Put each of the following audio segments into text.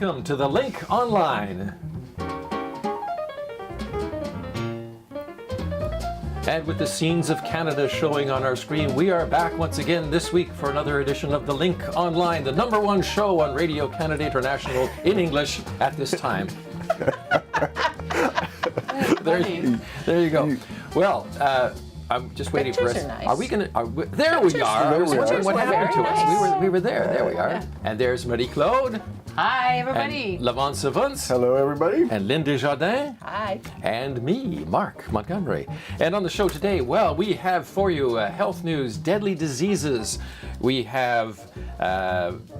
Welcome to the Link Online. And with the scenes of Canada showing on our screen, we are back once again this week for another edition of the Link Online, the #1 show on Radio Canada International in English at this time. There you go. Well, I'm just waiting for us. Pictures are nice. Are we going to? There we are. I was wondering what happened to us. We were there. There we are. Yeah. And there's Marie-Claude. Hi, everybody. And Lavon Savants. Hello, everybody. And Lynn Desjardins. Hi. And me, Mark Montgomery. And on the show today, well, we have for you health news, deadly diseases. We have,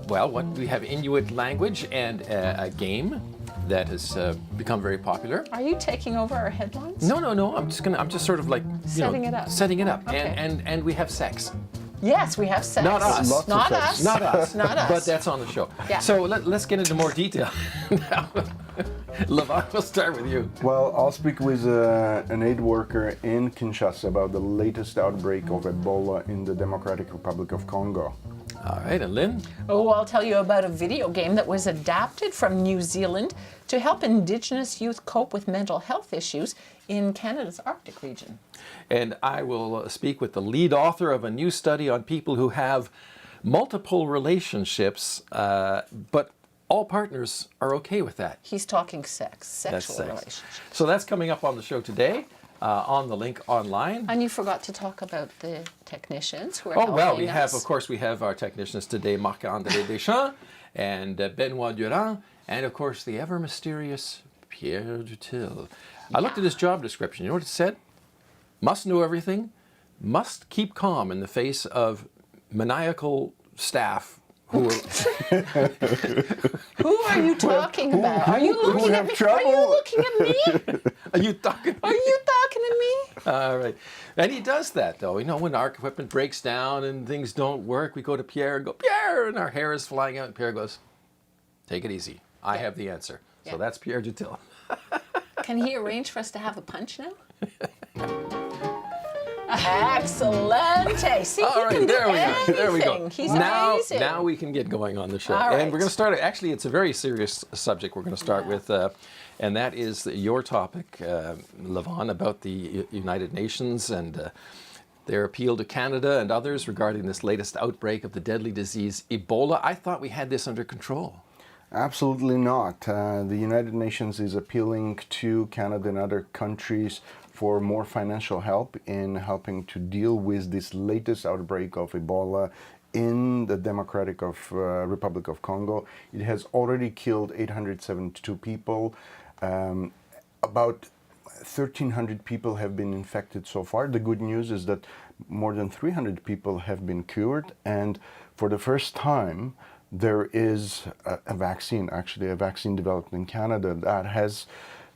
we have Inuit language and a game that has become very popular. Are you taking over our headlines? No. I'm just sort of like Setting it up. Setting it up. Okay. And we have sex. Yes, we have sex. Not us. Lots of Not sex. us. Not us. Not us. But that's on the show. Yeah. So let's get into more detail now. Lavon, we'll start with you. Well, I'll speak with an aid worker in Kinshasa about the latest outbreak of Ebola in the Democratic Republic of Congo. All right, and Lynn? Oh, I'll tell you about a video game that was adapted from New Zealand to help Indigenous youth cope with mental health issues in Canada's Arctic region. And I will speak with the lead author of a new study on people who have multiple relationships, but all partners are okay with that. He's talking sexual That's sex. relationships. So that's coming up on the show today. On the Link Online. And you forgot to talk about the technicians who are Oh, well, we helping have our technicians today, Marc-André Deschamps and Benoit Durand, and of course the ever mysterious Pierre Dutil. I looked at his job description. You know what it said? Must know everything, must keep calm in the face of maniacal staff who are... Who are you talking about? Are you looking at me? Are you looking at me? Are you talking? Are you talking to me? All right. And he does that, though. You know, when our equipment breaks down and things don't work, we go to Pierre and go, Pierre! And our hair is flying out. And Pierre goes, take it easy. I have the answer. Yeah. So that's Pierre Dutil. Can he arrange for us to have a punch now? Excellent. See, All right, he can there do we go. There we go. anything. He's now, amazing. now we can get going on the show. All And right. we're going to start, actually, it's a very serious subject we're going to start with, and that is your topic, Lavon, about the United Nations and their appeal to Canada and others regarding this latest outbreak of the deadly disease Ebola. I thought we had this under control. Absolutely not. The United Nations is appealing to Canada and other countries for more financial help in helping to deal with this latest outbreak of Ebola in the Democratic Republic of Congo. It has already killed 872 people. About 1,300 people have been infected so far. The good news is that more than 300 people have been cured, and for the first time, there is a vaccine developed in Canada that has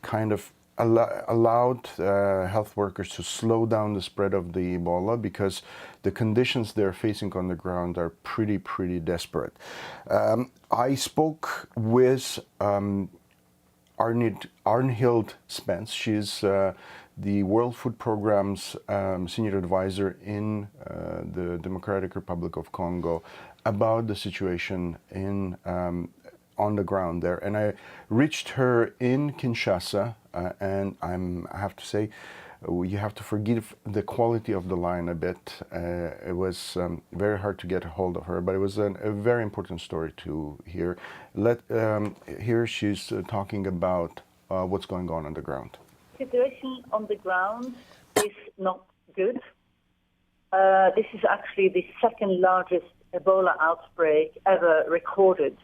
kind of allowed health workers to slow down the spread of the Ebola because the conditions they're facing on the ground are pretty desperate. I spoke with Arnhild Spence. She's the World Food Programme's senior advisor in the Democratic Republic of Congo about the situation in on the ground there. And I reached her in Kinshasa, and I have to say, you have to forgive the quality of the line a bit. It was very hard to get a hold of her, but it was a very important story to hear. Here she's talking about what's going on the ground. The situation on the ground is not good. This is actually the second largest Ebola outbreak ever recorded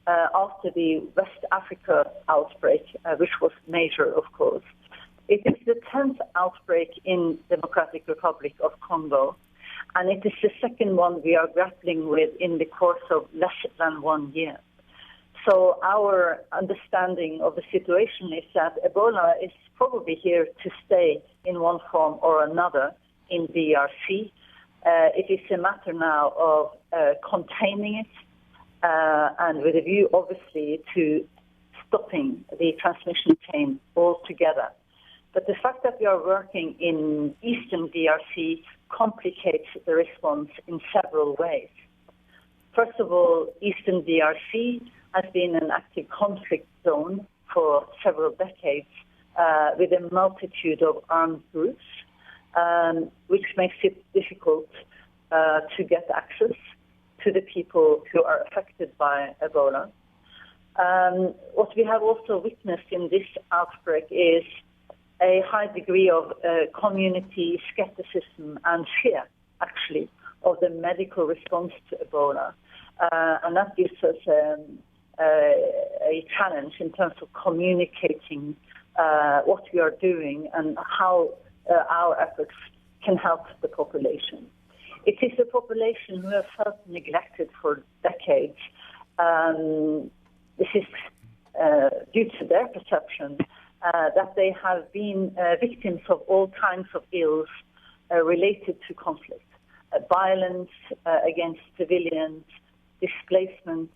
after the West Africa outbreak, which was major, of course. It is the 10th outbreak in Democratic Republic of Congo, and it is the second one we are grappling with in the course of less than 1 year. So our understanding of the situation is that Ebola is probably here to stay in one form or another in DRC. It is a matter now of containing it, and with a view, obviously, to stopping the transmission chain altogether. But the fact that we are working in eastern DRC complicates the response in several ways. First of all, eastern DRC has been an active conflict zone for several decades with a multitude of armed groups, which makes it difficult to get access to the people who are affected by Ebola. What we have also witnessed in this outbreak is a high degree of community skepticism and fear, actually, of the medical response to Ebola. And that gives us a challenge in terms of communicating what we are doing and how our efforts can help the population. It is a population who have felt neglected for decades. This is due to their perception that they have been victims of all kinds of ills related to conflict, violence against civilians, displacement,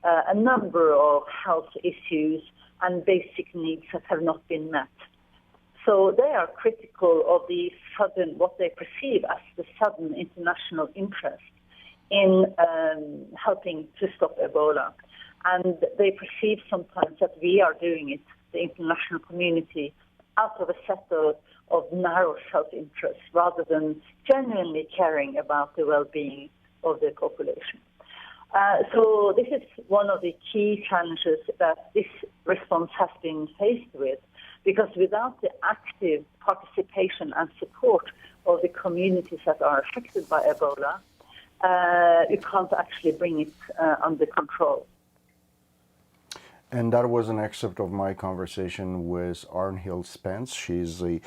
a number of health issues and basic needs that have not been met. So they are critical of the sudden, what they perceive as the sudden international interest in helping to stop Ebola. And they perceive sometimes that we are doing it, the international community, out of a set of narrow self-interest rather than genuinely caring about the well-being of the population. So this is one of the key challenges that this response has been faced with, because without the active participation and support of the communities that are affected by Ebola, you can't actually bring it under control. And that was an excerpt of my conversation with Arnhild Spence. She's a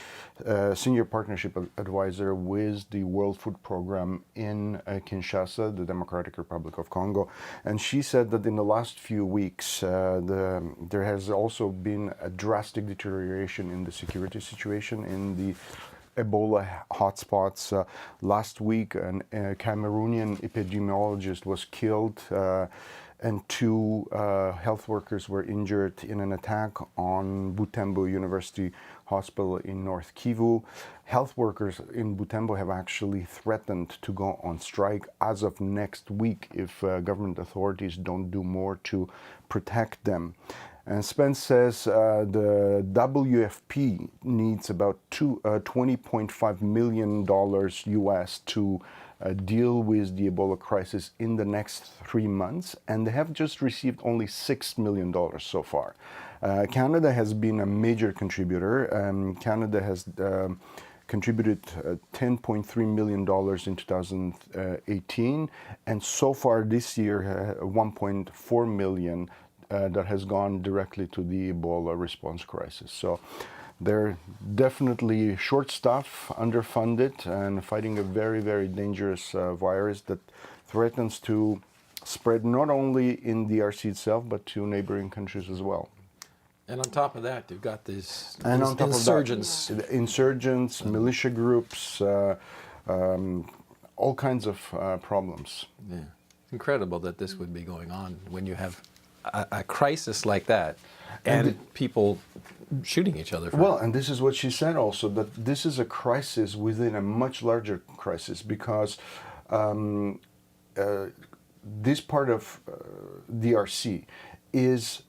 senior partnership advisor with the World Food Program in Kinshasa, the Democratic Republic of Congo. And she said that in the last few weeks, there has also been a drastic deterioration in the security situation in the Ebola hotspots. Last week, a Cameroonian epidemiologist was killed, and two health workers were injured in an attack on Butembo University Hospital in North Kivu. Health workers in Butembo have actually threatened to go on strike as of next week if government authorities don't do more to protect them. And Spence says the WFP needs about $20.5 million US to deal with the Ebola crisis in the next 3 months, and they have just received only $6 million so far. Canada has been a major contributor. Canada has contributed $10.3 million in 2018, and so far this year, $1.4 million that has gone directly to the Ebola response crisis. So they're definitely short-staffed, underfunded, and fighting a very, very dangerous virus that threatens to spread not only in the RC itself, but to neighboring countries as well. And on top of that, you've got these insurgents. Insurgents, militia groups, all kinds of problems. Yeah. Incredible that this would be going on when you have a crisis like that and people shooting each other. Well, and this is what she said also, that this is a crisis within a much larger crisis, because this part of DRC is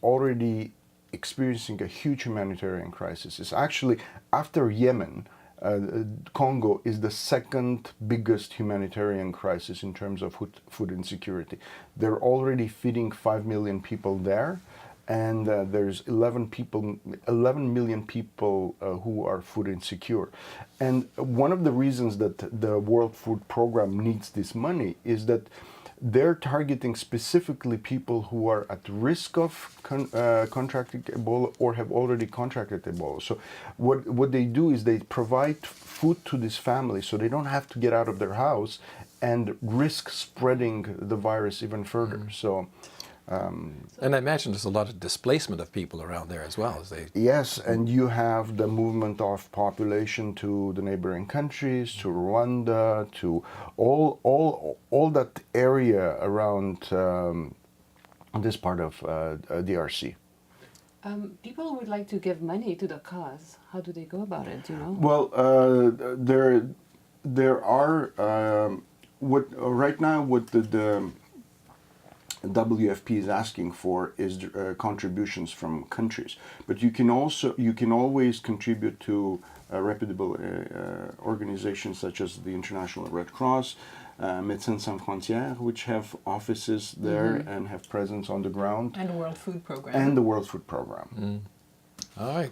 already experiencing a huge humanitarian crisis. It's actually, after Yemen, Congo is the second biggest humanitarian crisis in terms of food insecurity. They're already feeding 5 million people there, and there's 11 million people who are food insecure. And one of the reasons that the World Food Program needs this money is that they're targeting specifically people who are at risk of contracting Ebola or have already contracted Ebola. So what they do is they provide food to these families so they don't have to get out of their house and risk spreading the virus even further. So. And I imagine there's a lot of displacement of people around there as well. Yes, and you have the movement of population to the neighboring countries, to Rwanda, to all that area around this part of DRC. People would like to give money to the cause. How do they go about it? Do you know? Well, there are right now with WFP is asking for is contributions from countries, but you can always contribute to reputable organizations such as the International Red Cross, Médecins Sans Frontières, which have offices there and have presence on the ground, And the World Food Program. and the World Food Program. All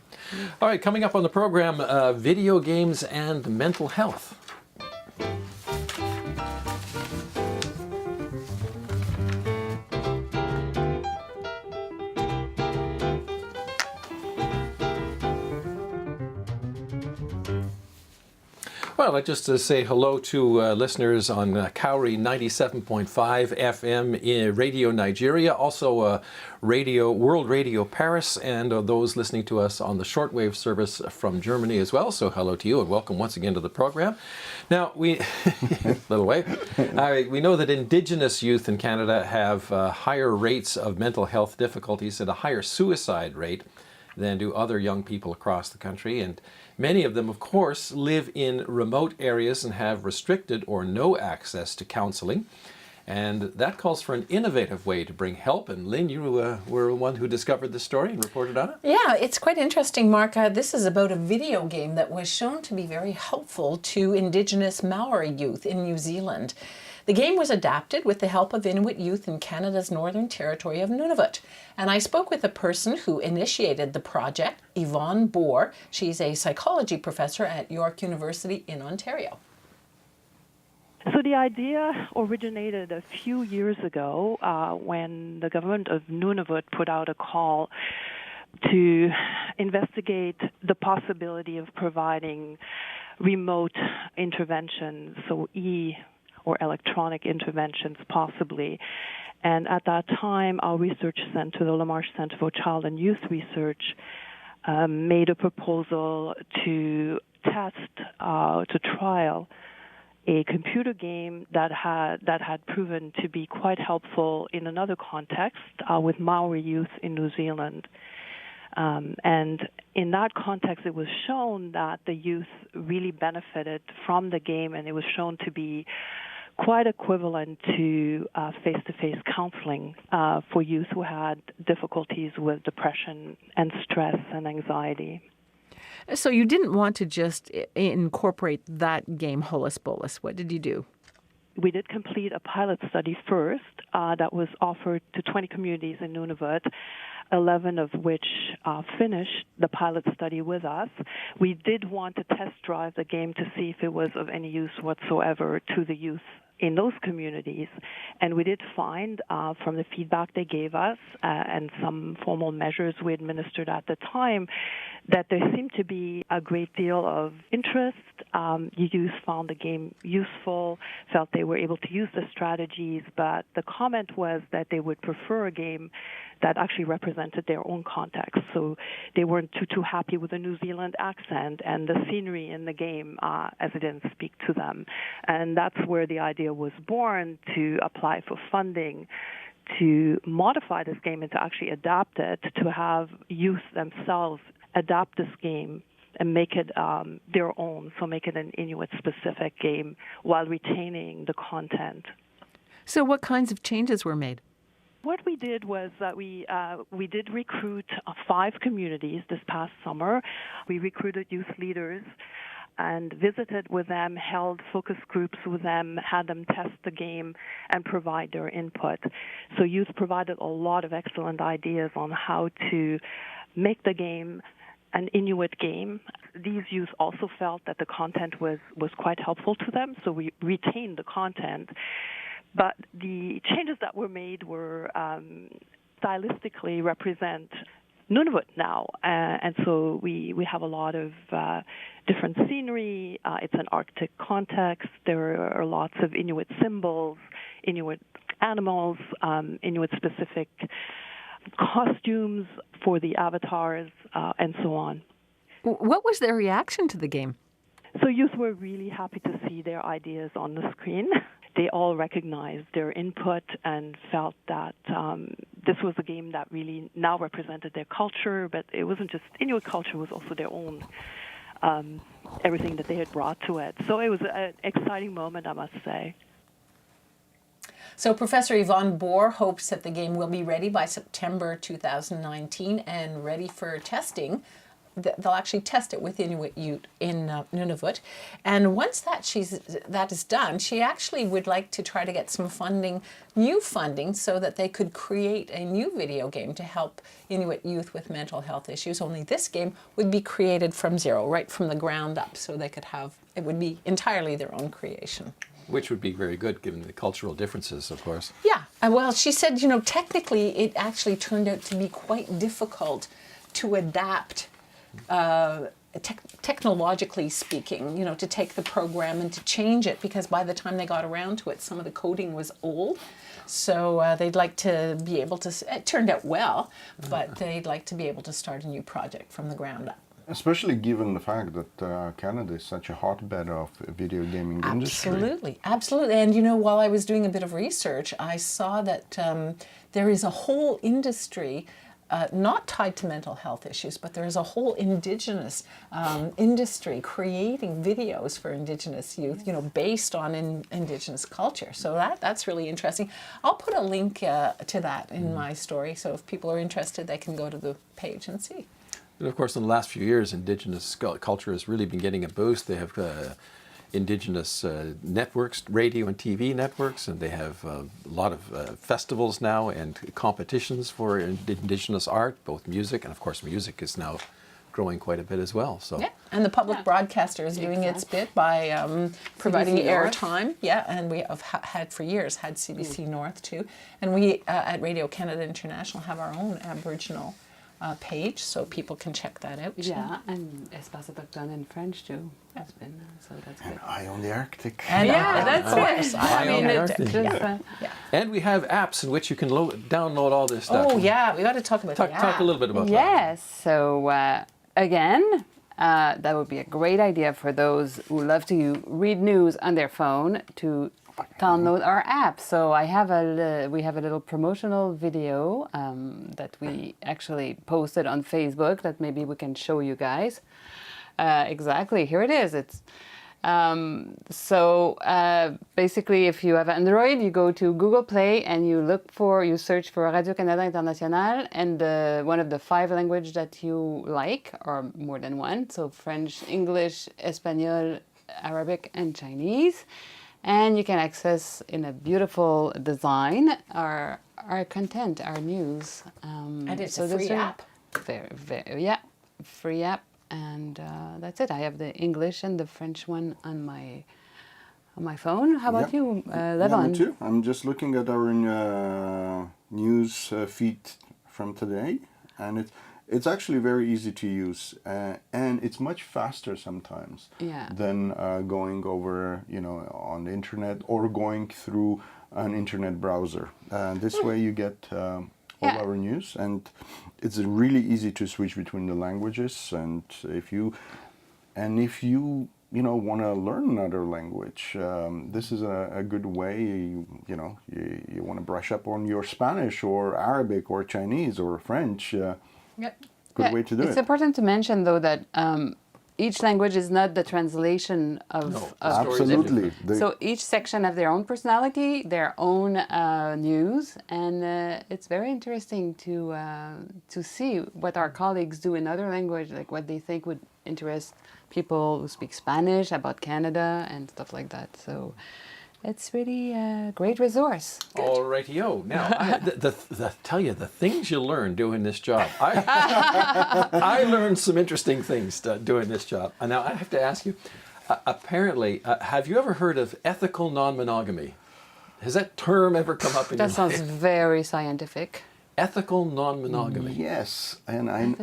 right. Coming up on the program, video games and mental health. Well, I'd just say hello to listeners on Kauri 97.5 FM in Radio Nigeria, also World Radio Paris, and those listening to us on the shortwave service from Germany as well. So hello to you and welcome once again to the program. Now, we know that Indigenous youth in Canada have higher rates of mental health difficulties and a higher suicide rate than do other young people across the country. And many of them, of course, live in remote areas and have restricted or no access to counseling. And that calls for an innovative way to bring help. And Lynn, you were one who discovered this story and reported on it? Yeah, it's quite interesting, Mark. This is about a video game that was shown to be very helpful to Indigenous Maori youth in New Zealand. The game was adapted with the help of Inuit youth in Canada's Northern Territory of Nunavut. And I spoke with the person who initiated the project, Yvonne Bohr. She's a psychology professor at York University in Ontario. So the idea originated a few years ago when the government of Nunavut put out a call to investigate the possibility of providing remote interventions, so or electronic interventions possibly. And at that time, our research center, the LaMarche Center for Child and Youth Research, made a proposal to test, to trial a computer game that had proven to be quite helpful in another context with Maori youth in New Zealand. And in that context, it was shown that the youth really benefited from the game, and it was shown to be quite equivalent to face-to-face counseling for youth who had difficulties with depression and stress and anxiety. So you didn't want to just incorporate that game, Holus Bolus. What did you do? We did complete a pilot study first that was offered to 20 communities in Nunavut, 11 of which finished the pilot study with us. We did want to test drive the game to see if it was of any use whatsoever to the youth in those communities. And we did find from the feedback they gave us and some formal measures we administered at the time that there seemed to be a great deal of interest. Youth found the game useful, felt they were able to use the strategies, but the comment was that they would prefer a game that actually represented their own context. So they weren't too happy with the New Zealand accent and the scenery in the game as it didn't speak to them. And that's where the idea was born to apply for funding to modify this game and to actually adapt it, to have youth themselves adapt this game and make it their own, so make it an Inuit-specific game while retaining the content. So what kinds of changes were made? What we did was that we did recruit 5 communities this past summer. We recruited youth leaders and visited with them, held focus groups with them, had them test the game and provide their input. So youth provided a lot of excellent ideas on how to make the game an Inuit game. These youth also felt that the content was quite helpful to them, so we retained the content. But the changes that were made were stylistically represent Nunavut now. And so we have a lot of different scenery. It's an Arctic context. There are lots of Inuit symbols, Inuit animals, Inuit-specific costumes for the avatars, and so on. What was their reaction to the game? So youth were really happy to see their ideas on the screen. They all recognized their input and felt that this was a game that really now represented their culture, but it wasn't just Inuit culture, it was also their own, everything that they had brought to it. So it was an exciting moment, I must say. So Professor Yvonne Bohr hopes that the game will be ready by September 2019 and ready for testing. They'll actually test it with Inuit Ute in Nunavut. And once that is done, she actually would like to try to get some funding, new funding, so that they could create a new video game to help Inuit youth with mental health issues. Only this game would be created from zero, right from the ground up, so they could have, it would be entirely their own creation. Which would be very good given the cultural differences, of course. Yeah, well, she said, technically it actually turned out to be quite difficult to adapt technologically speaking, to take the program and to change it, because by the time they got around to it, some of the coding was old. So they'd like to be able to, it turned out well, but they'd like to be able to start a new project from the ground up. Especially given the fact that Canada is such a hotbed of video gaming industry. Absolutely. And while I was doing a bit of research, I saw that there is a whole industry not tied to mental health issues, but there is a whole Indigenous industry creating videos for Indigenous youth, based on Indigenous culture. So that's really interesting. I'll put a link to that in my story, so if people are interested, they can go to the page and see. And of course, in the last few years, Indigenous culture has really been getting a boost. They have Indigenous networks, radio and TV networks, and they have a lot of festivals now and competitions for Indigenous art, both music, and of course music is now growing quite a bit as well. So yeah, and the public broadcaster is doing its bit by providing airtime. Yeah, and we have had for years had CBC North too, and we at Radio Canada International have our own Aboriginal page, so people can check that out. Yeah, and Espace Autochtone in French too. Has been so that's good. And Eye on the Arctic. And that's course. it. And we have apps in which you can download all this stuff. Oh yeah, we got to talk about that. Talk a little bit about that. Yes. So again, that would be a great idea for those who love to read news on their phone to download our app. So we have a little promotional video that we actually posted on Facebook that maybe we can show you guys. Exactly, here it is. It's basically, if you have Android, you go to Google Play and you search for Radio Canada International and one of the 5 languages that you like, or more than one. So French, English, Espanol, Arabic, and Chinese. And you can access in a beautiful design our content, our news. And it's a free app. Free app. And that's it. I have the English and the French one on my phone. How about you, Levon? Yeah, me too. I'm just looking at our news feed from today, and it's actually very easy to use, and it's much faster sometimes than going over, on the internet or going through an internet browser. This way you get all our news, and it's really easy to switch between the languages. And if you want to learn another language, this is a good way. You want to brush up on your Spanish or Arabic or Chinese or French. Good way to do it. It's important to mention, though, that each language is not the translation of absolutely. So each section have their own personality, their own news, and it's very interesting to see what our colleagues do in other language, like what they think would interest people who speak Spanish about Canada and stuff like that. So it's really a great resource. All righty-o. Now, tell you, the things you learn doing this job. I learned some interesting things doing this job. And now I have to ask you, apparently, have you ever heard of ethical non-monogamy? Has that term ever come up in your life? That sounds very scientific. Ethical non-monogamy. Yes, and I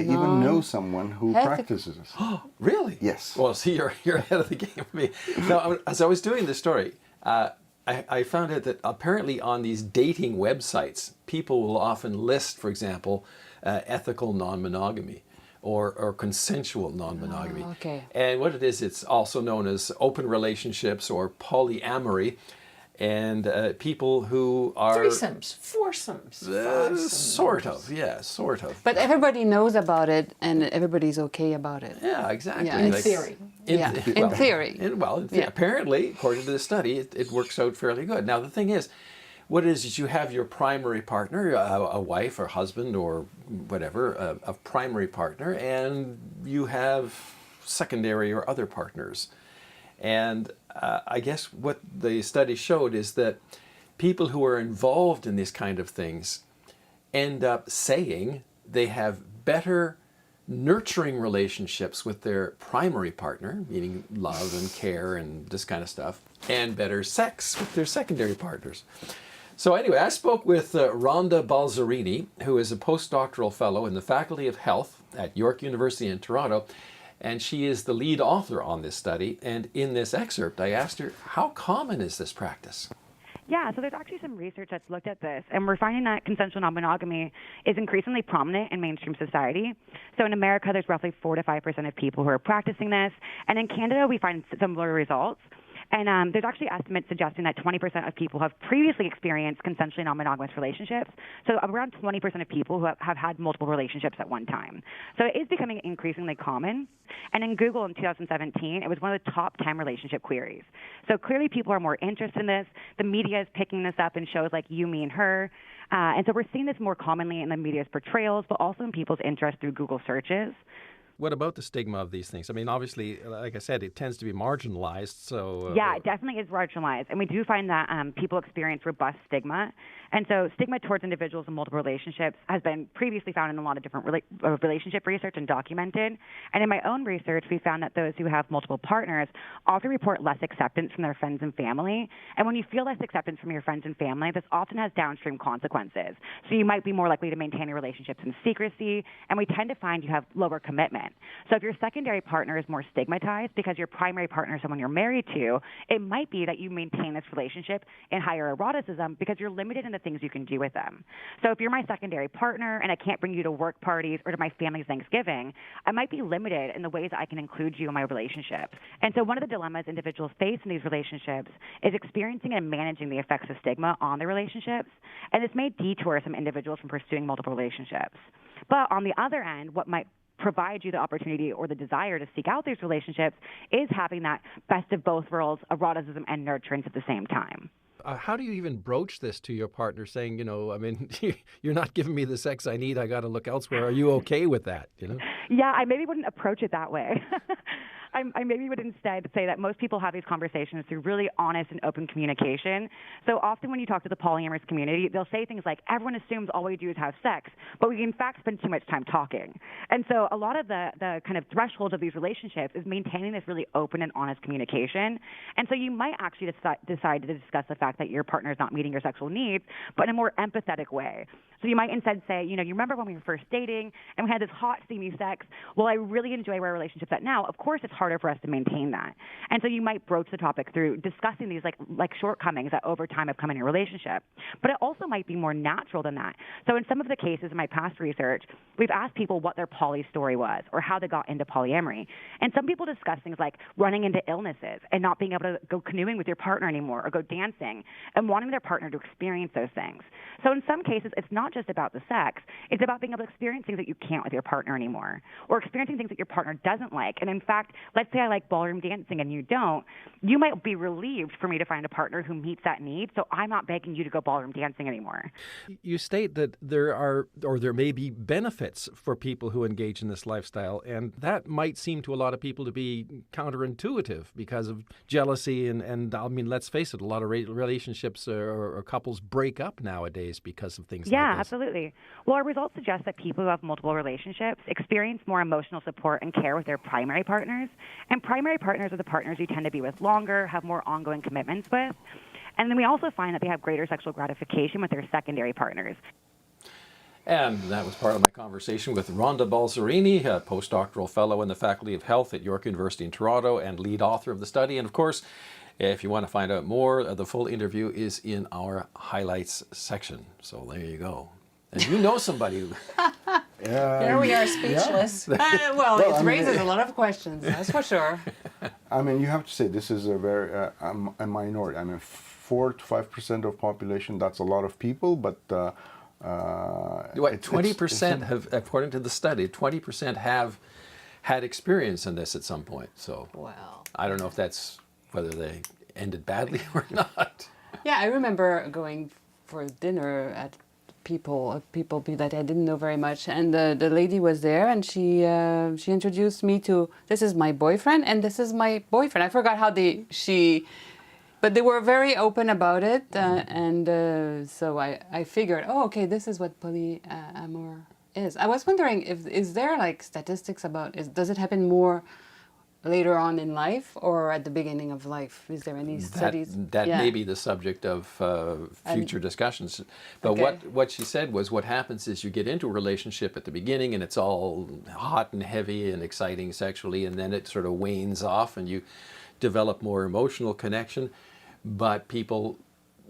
even know someone who practices this. Oh, really? Yes. Well, see, you're ahead of the game for me. Now, as I was doing this story, I found out that apparently on these dating websites, people will often list, for example, ethical non-monogamy or consensual non-monogamy. Oh, okay. And what it is, it's also known as open relationships or polyamory. And people who are... Threesomes, foursomes, fivesomes. Sort of. But everybody knows about it, and everybody's okay about it. Yeah, exactly. Yeah. In theory. In theory. Apparently, according to the study, it works out fairly good. Now, the thing is, what it is you have your primary partner, a wife or husband or whatever, a primary partner, and you have secondary or other partners. And I guess what the study showed is that people who are involved in these kind of things end up saying they have better nurturing relationships with their primary partner, meaning love and care and this kind of stuff, and better sex with their secondary partners. So anyway, I spoke with Rhonda Balzerini, who is a postdoctoral fellow in the Faculty of Health at York University in Toronto, and she is the lead author on this study. And in this excerpt, I asked her, how common is this practice? Yeah, so there's actually some research that's looked at this, and we're finding that consensual non-monogamy is increasingly prominent in mainstream society. So in America, there's roughly 4 to 5% of people who are practicing this, and in Canada, we find similar results. And there's actually estimates suggesting that 20% of people have previously experienced consensually non-monogamous relationships. So around 20% of people who have had multiple relationships at one time. So it is becoming increasingly common. And in Google in 2017, it was one of the top 10 relationship queries. So clearly people are more interested in this. The media is picking this up in shows like You, Me, and Her. And so we're seeing this more commonly in the media's portrayals, but also in people's interest through Google searches. What about the stigma of these things? I mean, obviously, like I said, it tends to be marginalized. So yeah, it definitely is marginalized. And we do find that people experience robust stigma. And so stigma towards individuals in multiple relationships has been previously found in a lot of different relationship research and documented. And in my own research, we found that those who have multiple partners often report less acceptance from their friends and family. And when you feel less acceptance from your friends and family, this often has downstream consequences. So you might be more likely to maintain your relationships in secrecy, and we tend to find you have lower commitment. So if your secondary partner is more stigmatized because your primary partner is someone you're married to, it might be that you maintain this relationship in higher eroticism because you're limited in the things you can do with them. So if you're my secondary partner and I can't bring you to work parties or to my family's Thanksgiving, I might be limited in the ways I can include you in my relationship. And so one of the dilemmas individuals face in these relationships is experiencing and managing the effects of stigma on their relationships. And this may detour some individuals from pursuing multiple relationships. But on the other end, what might provide you the opportunity or the desire to seek out these relationships is having that best of both worlds, eroticism and nurturance at the same time. How do you even broach this to your partner, saying, I mean, you're not giving me the sex I need, I got to look elsewhere. Are you okay with that, Yeah, I maybe wouldn't approach it that way. I maybe would instead say that most people have these conversations through really honest and open communication. So often when you talk to the polyamorous community, they'll say things like, everyone assumes all we do is have sex, but we in fact spend too much time talking. And so a lot of the kind of thresholds of these relationships is maintaining this really open and honest communication. And so you might actually decide to discuss the fact that your partner is not meeting your sexual needs, but in a more empathetic way. So you might instead say, you remember when we were first dating and we had this hot, steamy sex? Well, I really enjoy where our relationship's at now. Of course, it's harder for us to maintain that. And so you might broach the topic through discussing these like shortcomings that over time have come in your relationship. But it also might be more natural than that. So in some of the cases in my past research, we've asked people what their poly story was or how they got into polyamory. And some people discuss things like running into illnesses and not being able to go canoeing with your partner anymore or go dancing and wanting their partner to experience those things. So in some cases, it's not just about the sex. It's about being able to experience things that you can't with your partner anymore or experiencing things that your partner doesn't like. And in fact, let's say I like ballroom dancing and you don't. You might be relieved for me to find a partner who meets that need, so I'm not begging you to go ballroom dancing anymore. You state that there may be benefits for people who engage in this lifestyle, and that might seem to a lot of people to be counterintuitive because of jealousy and I mean, let's face it, a lot of relationships or couples break up nowadays because of things like this. Yeah, absolutely. Well, our results suggest that people who have multiple relationships experience more emotional support and care with their primary partners. And primary partners are the partners you tend to be with longer, have more ongoing commitments with. And then we also find that they have greater sexual gratification with their secondary partners. And that was part of my conversation with Rhonda Balzerini, a postdoctoral fellow in the Faculty of Health at York University in Toronto and lead author of the study. And of course, if you want to find out more, the full interview is in our highlights section. So there you go. And you know somebody who... Here we are, speechless. Yeah. Well, it raises a lot of questions, that's for sure. I mean, you have to say this is a very a minority. I mean, 4 to 5% of population. That's a lot of people, but 20% have, according to the study, 20% have had experience in this at some point. So, Wow. I don't know if that's whether they ended badly or not. Yeah, I remember going for dinner at people that I didn't know very much, and the lady was there, and she introduced me to, this is my boyfriend and this is my boyfriend. I forgot how but they were very open about it, and so I figured, oh, okay, this is what polyamour is. I was wondering, is there like statistics about, does it happen more later on in life or at the beginning of life? Is there any studies? That may be the subject of future discussions. But what she said was, what happens is you get into a relationship at the beginning and it's all hot and heavy and exciting sexually, and then it sort of wanes off and you develop more emotional connection. But people,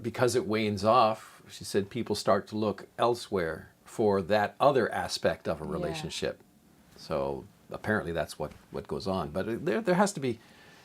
because it wanes off, she said, people start to look elsewhere for that other aspect of a relationship. So apparently that's what goes on. But there has to be,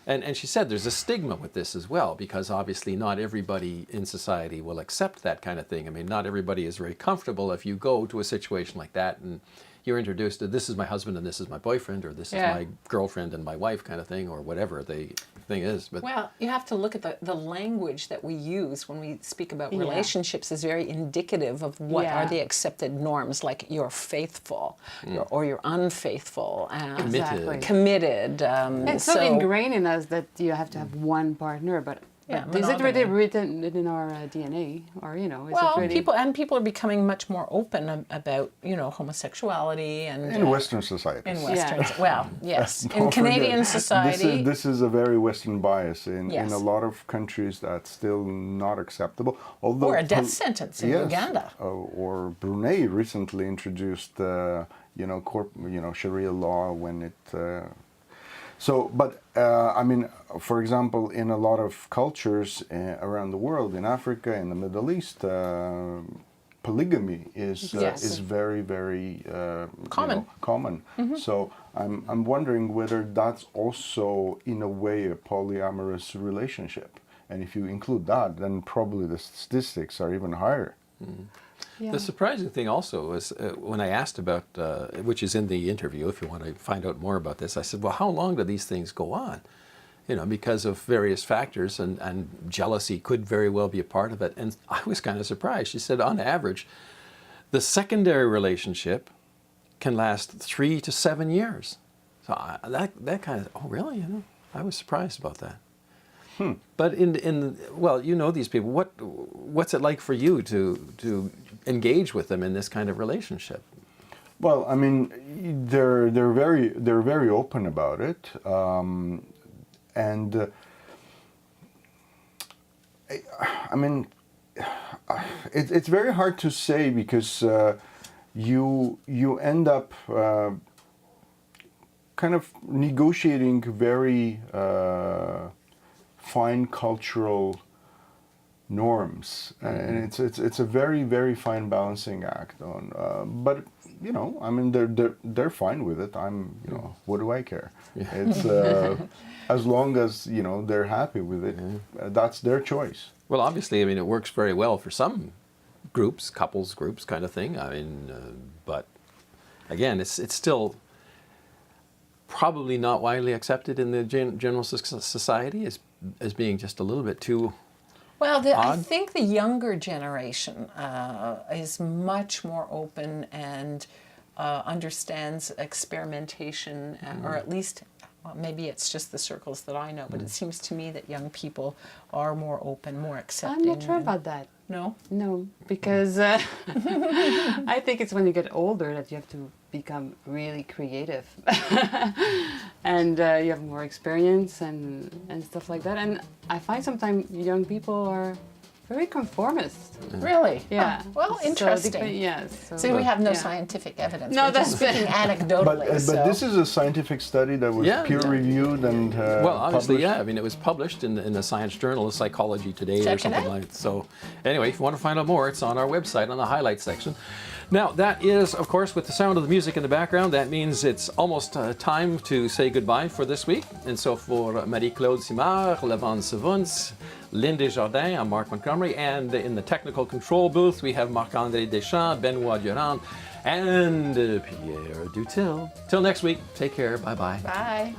and she said there's a stigma with this as well, because obviously not everybody in society will accept that kind of thing. I mean, not everybody is very comfortable if you go to a situation like that and you're introduced to, this is my husband and this is my boyfriend, or this is my girlfriend and my wife kind of thing, or whatever the thing is. But well, you have to look at the language that we use when we speak about relationships is very indicative of what are the accepted norms, like you're faithful or you're unfaithful, committed. It's so ingrained in us that you have to have one partner, but is it really written in our DNA, or is it really... people are becoming much more open about homosexuality and in Western society. In Western, yes, in Canadian society, this is a very Western bias in a lot of countries. That's still not acceptable. Although or a death sentence in Uganda, or Brunei recently introduced Sharia law when it. But I mean, for example, in a lot of cultures around the world, in Africa, in the Middle East, polygamy is very, very common. Mm-hmm. So I'm wondering whether that's also, in a way, a polyamorous relationship. And if you include that, then probably the statistics are even higher. Mm-hmm. Yeah. The surprising thing also is when I asked about, which is in the interview, if you want to find out more about this, I said, well, how long do these things go on? Because of various factors, and jealousy could very well be a part of it. And I was kind of surprised. She said, on average, the secondary relationship can last 3 to 7 years. So that kind of, oh, really? I was surprised about that. But well, these people. What's it like for you to engage with them in this kind of relationship? Well, I mean, they're very open about it, and I mean, it's very hard to say, because you end up kind of negotiating very fine cultural norms, and it's a very, very fine balancing act on. But I mean, they're fine with it. What do I care? It's as long as they're happy with it, that's their choice. Well, obviously, I mean, it works very well for some groups, couples groups, kind of thing. I mean, but again, it's still probably not widely accepted in the general society as being just a little bit too odd. I think the younger generation is much more open and understands experimentation, or at least maybe it's just the circles that I know, but it seems to me that young people are more open, more accepting. I'm not sure about that. No? No, because I think it's when you get older that you have to become really creative. And you have more experience and stuff like that. And I find sometimes young people are very conformist. Really? Yeah. Well, interesting. So we have no scientific evidence. No, we're just speaking anecdotally. But this is a scientific study that was peer-reviewed and well, obviously, published. I mean, it was published in the science journal Psychology Today or something like that. So anyway, if you want to find out more, it's on our website on the highlights section. Now, that is, of course, with the sound of the music in the background, that means it's almost time to say goodbye for this week. And so for Marie-Claude Simard, Levon Savuns, Lynn Desjardins, I'm Mark Montgomery, and in the technical control booth, we have Marc-André Deschamps, Benoit Durand, and Pierre Dutil. Till next week, take care. Bye-bye. Bye.